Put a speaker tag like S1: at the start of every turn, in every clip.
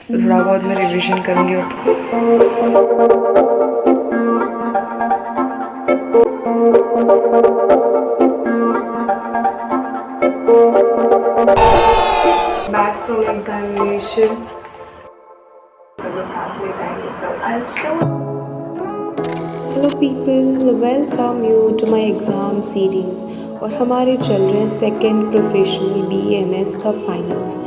S1: तो थोड़ा बहुत मैं रिविज़न करूँगी और बैक फ्रॉम एग्जामिनेशन सब लोग साथ में जाएंगे so I show. Hello people, welcome you to my exam series. और हमारे चल रहे हैं सेकेंड प्रोफेशनल BAMS का finals.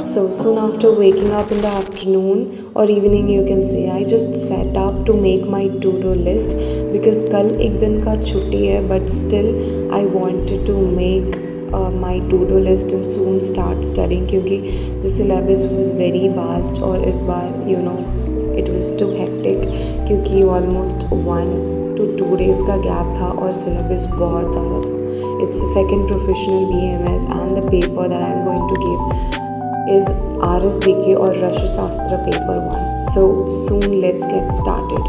S1: So soon after waking up in the afternoon और evening you can say I just set up to make my to do list because कल एक दिन का छुट्टी है but still I wanted to make my to do list and soon start studying क्योंकि the syllabus was very vast और इस बार you know it was too hectic क्योंकि ऑलमोस्ट 1 to 2 days का गैप था और सिलेबस बहुत ज़्यादा था। It's second professional BAMS and the paper that I am going to give is RSBK और Rasashastra paper 1। So soon let's get started.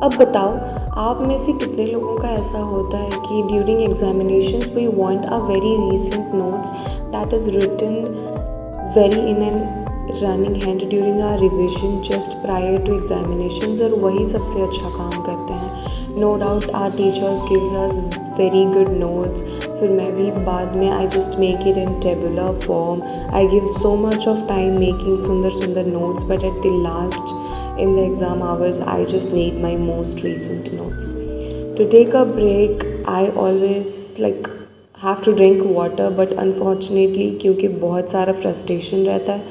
S1: अब बताओ आप में से कितने लोगों का ऐसा होता है कि during examinations we want a very recent notes that is written very in an running hand during our revision just prior to examinations और वही सबसे अच्छा काम करते हैं। No doubt our teachers gives us very good notes, फिर मैं भी बाद में I just make it in tabular form. I give so much of time making सुंदर सुंदर notes but at the last in the exam hours I just need my most recent notes. To take a break I always have to drink water but unfortunately क्योंकि बहुत सारा frustration रहता है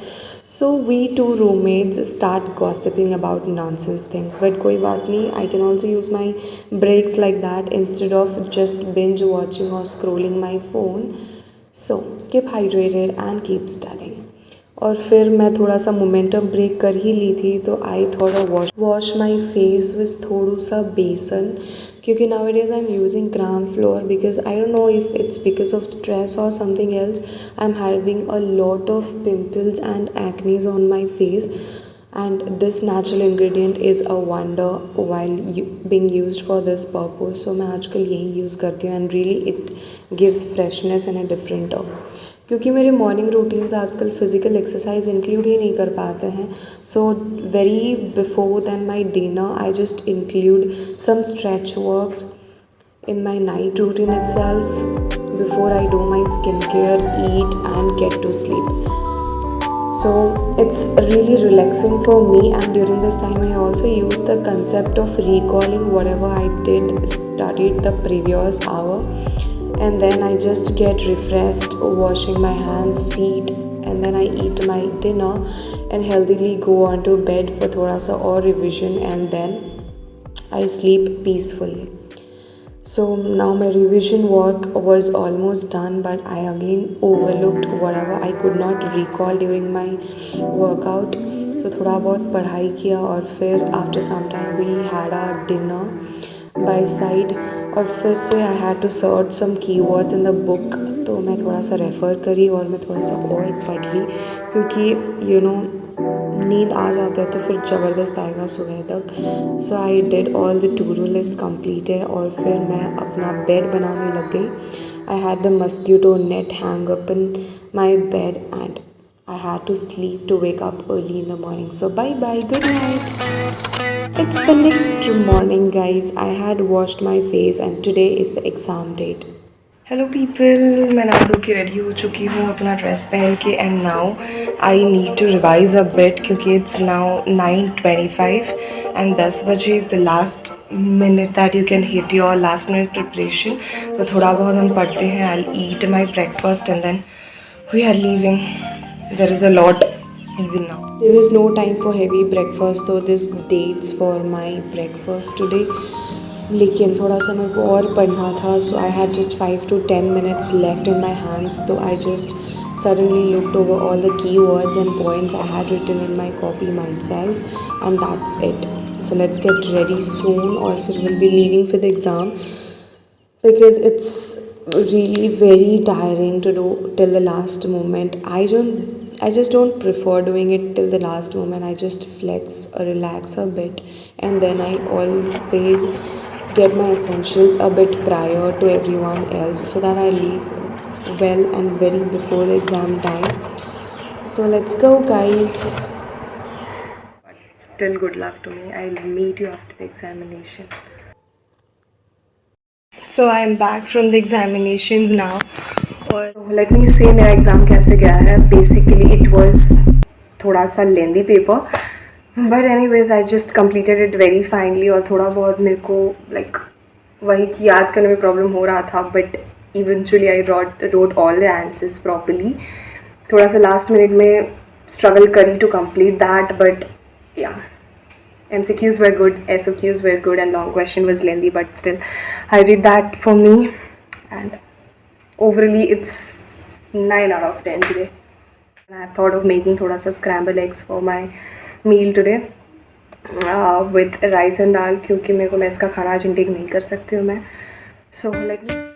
S1: so we two roommates start gossiping about nonsense things but कोई बात नहीं, I can also use my breaks like that instead of just binge watching or scrolling my phone. So keep hydrated and keep studying. और फिर मैं थोड़ा सा momentum break कर ही ली थी तो आई थोड़ा वॉश माई फेस विथ थोड़ा सा बेसन क्योंकि now it is I am using gram flour because I don't know if it's because of stress और something else I am having a lot of pimples and acnes on my face and this natural ingredient is a wonder while being used for this purpose. So मैं आजकल यही use करती हूँ and really it gives freshness in a different क्योंकि मेरे morning routines आजकल physical exercise include ही नहीं कर पाते हैं so very before than my dinner I just include some stretch works in my night routine itself before I do my skincare, eat and get to sleep. So it's really relaxing for me and during this time I also use the concept of recalling whatever I did studied the previous hour and then I just get refreshed washing my hands, feet and then I eat my dinner and healthily go on to bed for thoda sa or revision and then I sleep peacefully. So now my revision work was almost done but I again overlooked whatever I could not recall during my workout. So थोड़ा बहुत पढ़ाई किया और फिर after some time we had our dinner by side और फिर से I had to search some keywords in the book तो मैं थोड़ा सा रेफ़र करी और मैं थोड़ा सा और पढ़ ली क्योंकि you know नींद आ जाता है तो फिर ज़बरदस्त आएगा सुबह तक. So I did all the to do list completed और फिर मैं अपना बेड बनाने लग गई. I had the mosquito net hang up in my bed and I had to sleep to wake up early in the morning. So bye bye, good night. It's the next morning, guys. I had washed my face and today is the exam date. Hello people, मैं नहा धो के ready हो चुकी हूँ अपना dress पहन के and now I need to revise a bit क्योंकि इट्स नाउ 9:25 एंड 10 बजे is the last minute that you can hit your last minute preparation. तो थोड़ा बहुत हम पढ़ते हैं. I eat my breakfast and then we are leaving. There is a lot even now. There is no time for heavy breakfast so this dates for my breakfast today. लेकिन थोड़ा सा मेरे को और पढ़ना था so I had just 5 to 10 minutes left in my hands तो I just suddenly looked over all the keywords and points I had written in my copy myself and that's it. So let's get ready soon or we'll be leaving for the exam because it's really very tiring to do till the last moment. I just don't prefer doing it till the last moment. I just flex or relax a bit, and then I always get my essentials a bit prior to everyone else so that I leave well and very before the exam time. So let's go, guys. Still, good luck to me. I'll meet you after the examination. So I am back from the examinations now. और let me say मेरा exam कैसे गया है. Basically it was थोड़ा सा lengthy paper, but anyways I just completed it very finely. और थोड़ा बहुत मेरे को लाइक वही कि याद करने में प्रॉब्लम हो रहा था, but eventually I wrote all the answers properly. थोड़ा सा लास्ट मिनट में स्ट्रगल करी to complete that, but yeah. MCQs were good, SOQs were good, and long question was lengthy, but still I did that for me, and overally it's 9 out of 10 today. And I thought of making thoda sa scrambled eggs for my meal today with rice and dal, क्योंकि मेरे को mess का खाना आज intake नहीं कर सकती हूँ मैं. So let me.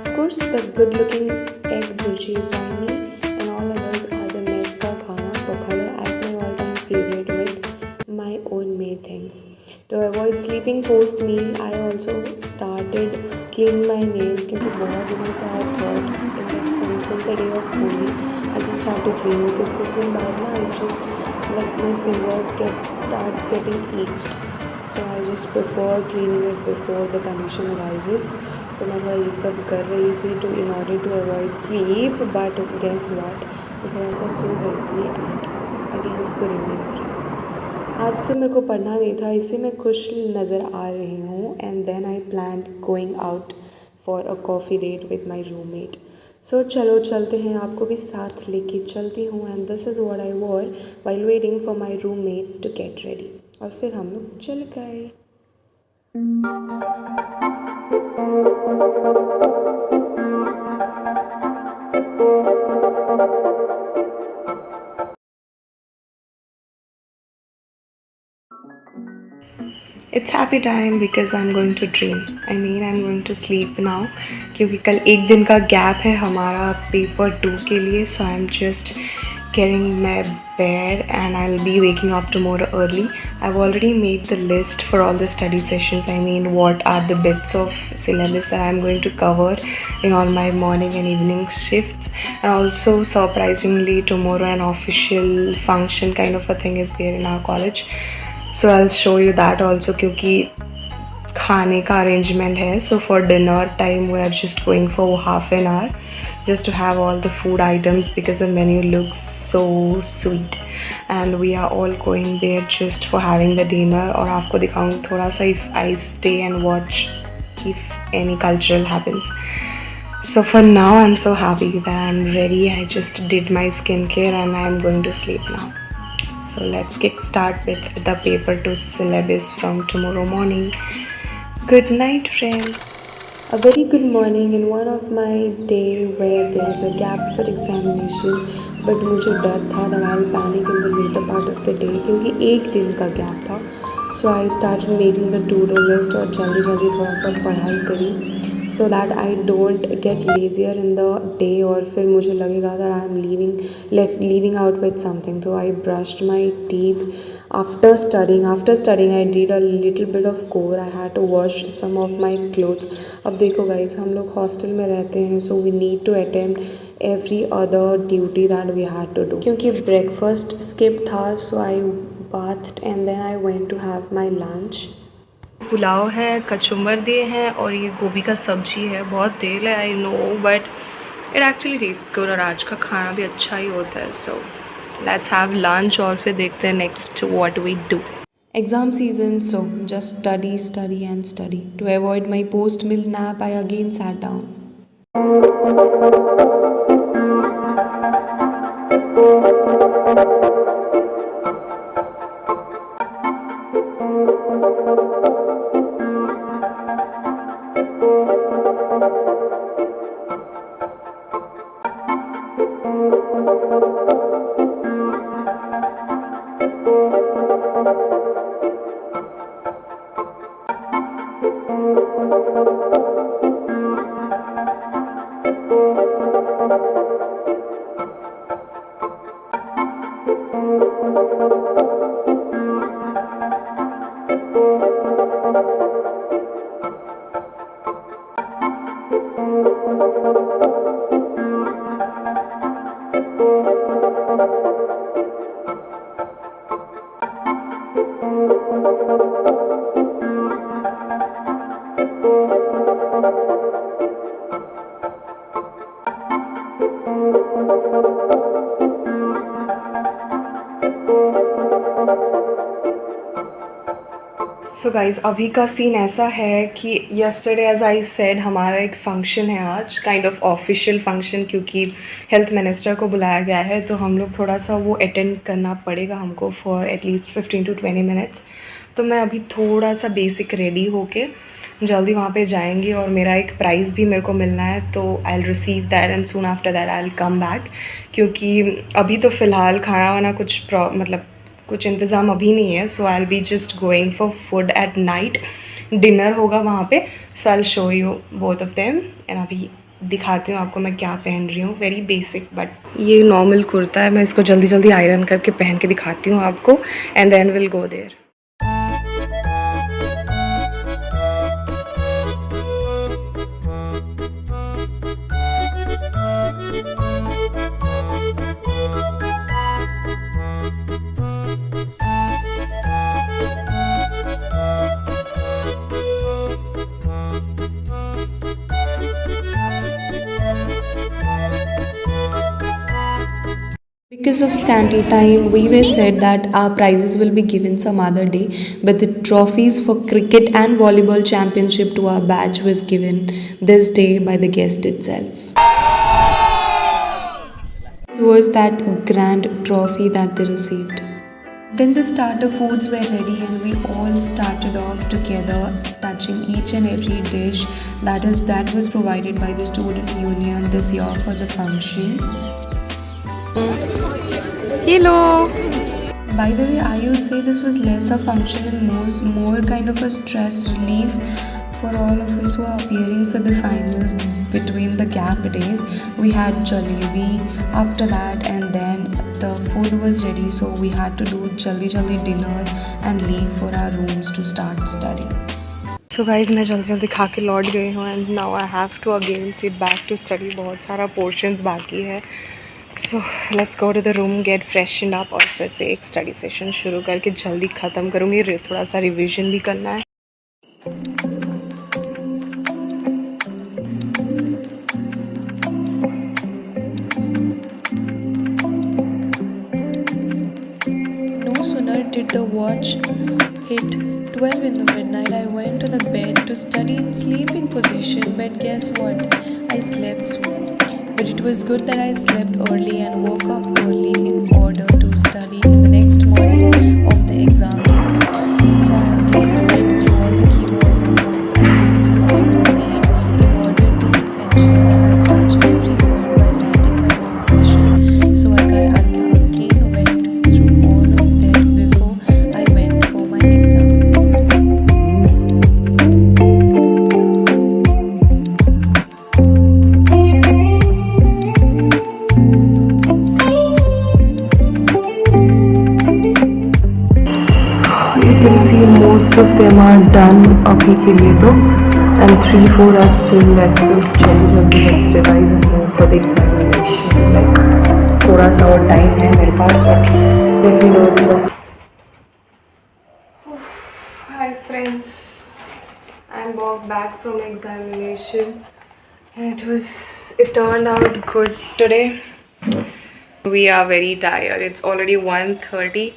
S1: Of course, the good-looking egg bhurji is by me, and all others are the mess ka khana pakhala as my all-time favorite with my own made things. To avoid sleeping post meal, I also started cleaning my nails क्योंकि बहुत दिनों से I thought in the since the day of Holi I just have to clean because कुछ दिन बाद ना I just like my fingers starts getting itched, so I just prefer cleaning it before the condition arises. तो मैं थोड़ा ये सब कर रही थी to in order to avoid sleep, but guess what, मैं थोड़ा सा सो गई थी. And again good evening friends. आज से मेरे को पढ़ना नहीं था, इससे मैं खुश नज़र आ रही हूँ. And then I plan going out for a coffee date with my roommate. सो चलो चलते हैं, आपको भी साथ लेके चलती हूँ. And this is what I wore while waiting for my roommate to get ready. और फिर हम लोग चल गए. It's happy time because I'm going to dream. I mean I'm going to sleep now क्योंकि कल एक दिन का गैप है हमारा पेपर 2 के लिए. So I'm just getting my bed and I'll be waking up tomorrow early. I've already made the list for all the study sessions. I mean what are the bits of syllabus that I'm going to cover in all my morning and evening shifts. And also surprisingly tomorrow an official function kind of a thing is there in our college. So I'll show you that also क्योंकि खाने का arrangement है. So for dinner time we are just going for half an hour just to have all the food items because the menu looks so sweet and we are all going there just for having the dinner. और आपको दिखाऊँ थोड़ा सा if I stay and watch if any cultural happens. So for now I'm so happy that I'm ready. I just did my skincare and I'm going to sleep now. So let's kick start with the paper 2 syllabus from tomorrow morning. Good night friends. A very good morning in one of my day where there's a gap for examination, but मुझे डर था that I'll panic in the later part of the day क्योंकि एक दिन का gap था. So I started making the to-do list और जल्दी जल्दी थोड़ा सा पढ़ाई करी so that I don't get lazier in the day और फिर मुझे लगेगा that I am leaving out with something. So I brushed my teeth after studying. I did a little bit of core. I had to wash some of my clothes. अब देखो guys, हम लोग hostel में रहते हैं so we need to attempt every other duty that we had to do. क्योंकि breakfast skip था so I bathed and then I went to have my lunch. Pulao है, कचुम्बर दिए हैं और ये गोभी का सब्जी है. बहुत तेल है I know but it actually taste good और आज का खाना भी अच्छा ही होता है. सो लेट्स हैव लंच और फिर देखते हैं next what we do. Exam season, so just study and study. To avoid my post meal nap, I again sat down. So guys अभी का सीन ऐसा है कि यस्टरडे एज आई सेड हमारा एक फ़ंक्शन है आज, काइंड ऑफ ऑफिशियल फ़ंक्शन, क्योंकि हेल्थ मिनिस्टर को बुलाया गया है तो हम लोग थोड़ा सा वो अटेंड करना पड़ेगा हमको फॉर एटलीस्ट 15 to 20 मिनट्स। तो मैं अभी थोड़ा सा बेसिक रेडी होके जल्दी वहाँ पे जाएंगी और मेरा एक प्राइज़ भी मेरे को मिलना है, तो I will receive that and soon after that I will come back. क्योंकि अभी तो फ़िलहाल खाना वाना कुछ इंतज़ाम अभी नहीं है, so I will be just going for food at night. Dinner होगा वहाँ पे, so I will show you both of them. And अभी दिखाती हूँ आपको मैं क्या पहन रही हूँ, वेरी बेसिक, बट ये नॉर्मल कुर्ता है। मैं इसको जल्दी जल्दी आयरन करके पहन के दिखाती हूँ आपको and then will go there. Because of scanty time, we were said that our prizes will be given some other day, but the trophies for cricket and volleyball championship to our batch was given this day by the guest itself. This was that grand trophy that they received. Then the starter foods were ready and we all started off together, touching each and every dish that was provided by the student union this year for the function. Hello. By the way, I would say this was less a function and more kind of a stress relief for all of us who are appearing for the finals. Between the gap days, we had jalebi after that, and then the food was ready, so we had to do jaldi dinner and leave for our rooms to start studying. So guys, मैं जल्दी खा के लौट गई हूँ and now I have to again sit back to study. बहुत सारा portions बाकी है, so let's go to the room, get freshened up और फिर से एक स्टडी सेशन शुरू करके जल्दी ख़त्म करूँगी। थोड़ा सा रिवीजन भी करना है। No sooner did the watch hit 12 in the midnight, I went to the bed to study in sleeping position, but guess what? I slept soon. But it was good that I slept early and woke up early in order to study in the next morning of the exam day. So I again went through all the keywords and points I myself had made in order to ensure that I touch every word while writing my own questions. So I again went through all of that before I went for my exam. You can see most of them are done अभी के लिए तो, and 3-4 are still left, so जल्दी let's revise and move for the examination. Like थोड़ा सा और time है मेरे पास, but let me know the results. Hi friends, I'm back from examination and it turned out good today. We are very tired. It's already 1:30.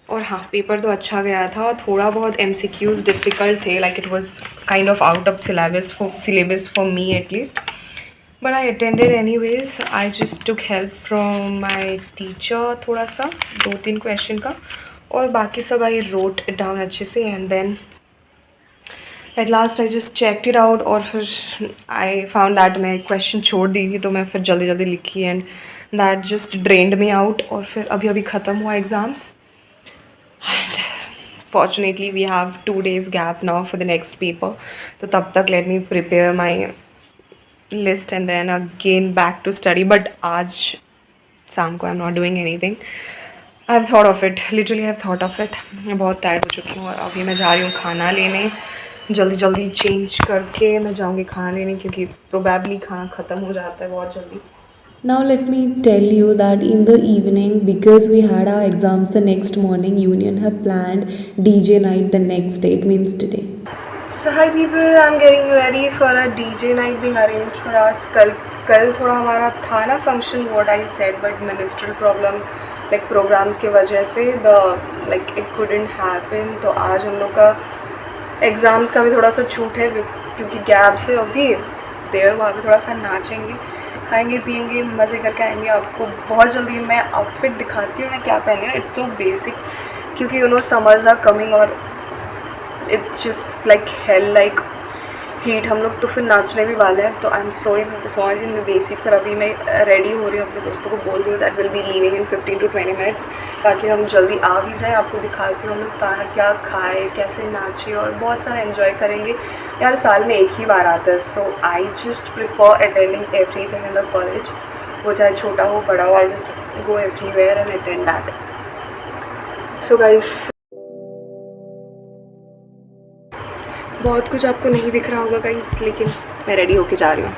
S1: और हाँ, paper तो अच्छा गया था। थोड़ा बहुत MCQs डिफ़िकल्ट थे, like it was kind of out of syllabus for me at least, but I attended anyways. I just took help from my teacher, थोड़ा सा 2-3 क्वेश्चन का, और बाकी सब आई रोट डाउन अच्छे से, and then at last I just checked it out. और फिर आई फाउंड दैट मैं क्वेश्चन छोड़ दी थी, तो मैं फिर जल्दी लिखी and that just drained me out. और फिर अभी ख़त्म हुआ exams, and fortunately we have 2 days gap now for the next paper, so tab tak let me prepare my list and then again back to study. But aaj शाम को I'm not doing anything. I have thought of it, literally I have thought of it. मैं बहुत tired हो चुकी हूँ और अभी मैं जा रही हूँ खाना लेने। जल्दी चेंज करके मैं जाऊँगी खाना लेने, क्योंकि प्रोबेबली खाना ख़त्म हो जाता है बहुत जल्दी। Now let me tell you that in the evening, because we had our exams the next morning, Union have planned DJ night the next day, it means today. So hi people, I'm getting ready for a DJ night being arranged for us. कल थोड़ा हमारा था ना function, what I said, but ministerial problem like programs की वजह से it couldn't happen. तो आज हम लोग का
S2: एग्ज़ाम्स का भी थोड़ा सा छूट है क्योंकि गैप से अभी देर वहाँ पे थोड़ा सा नाचेंगे, खाएंगे पिएंगे, मज़े करके आएंगे। आपको बहुत जल्दी मैं आउटफिट दिखाती हूँ मैं क्या पहनी हूँ। इट्स सो बेसिक क्योंकि समर्स आर कमिंग और it's just like hell like heat. हम लोग तो फिर नाचने भी वाले हैं, तो I am so in basics. और अभी मैं रेडी हो रही हूँ, अपने दोस्तों को बोल रही हूँ that will be leaving in 15 to 20 minutes, ताकि हम जल्दी आ भी जाएँ। आपको दिखाती हूँ हम लोग कहाँ क्या खाए, कैसे नाचे और बहुत सारा एंजॉय करेंगे। यार साल में एक ही बार आता है, so I just prefer attending everything in the college, वो चाहे छोटा हो बड़ा हो, I just go everywhere and attend that. So guys, बहुत कुछ आपको नहीं दिख रहा होगा गाइस, लेकिन मैं रेडी होके जा रही हूँ।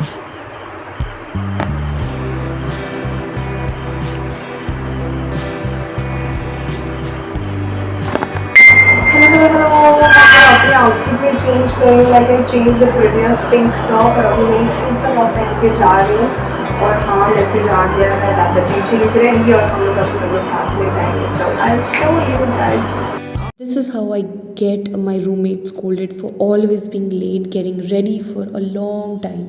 S2: अपने आउटफिट में चेंज करें, like I change the previous pink top और अभी मैं खूब सा टॉप पहन के जा रही हूँ। और हाँ, मैसेज आ गया है that the teacher is ready और हम लोग अभी सब लोग साथ में जाएंगे। So I will show you guys.
S1: This is how I get my roommate scolded for always being late, getting ready for a long time.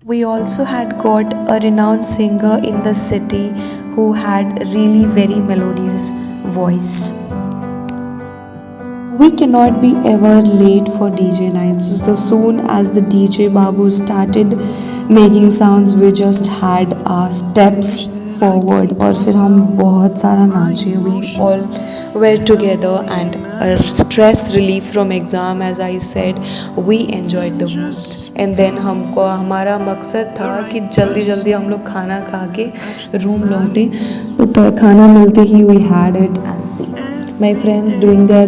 S1: We also had got a renowned singer in the city who had really very melodious voice. We cannot be ever late for DJ nights. So soon as the DJ Babu started making sounds, we just had our steps forward और फिर हम बहुत सारा नाचे. We all were together and a stress relief from exam, as I said, we enjoyed the most. And then हमको हमारा मकसद था कि जल्दी जल्दी हम लोग खाना खा के रूम लौटे. तो खाना मिलते ही we had it and see my friends doing their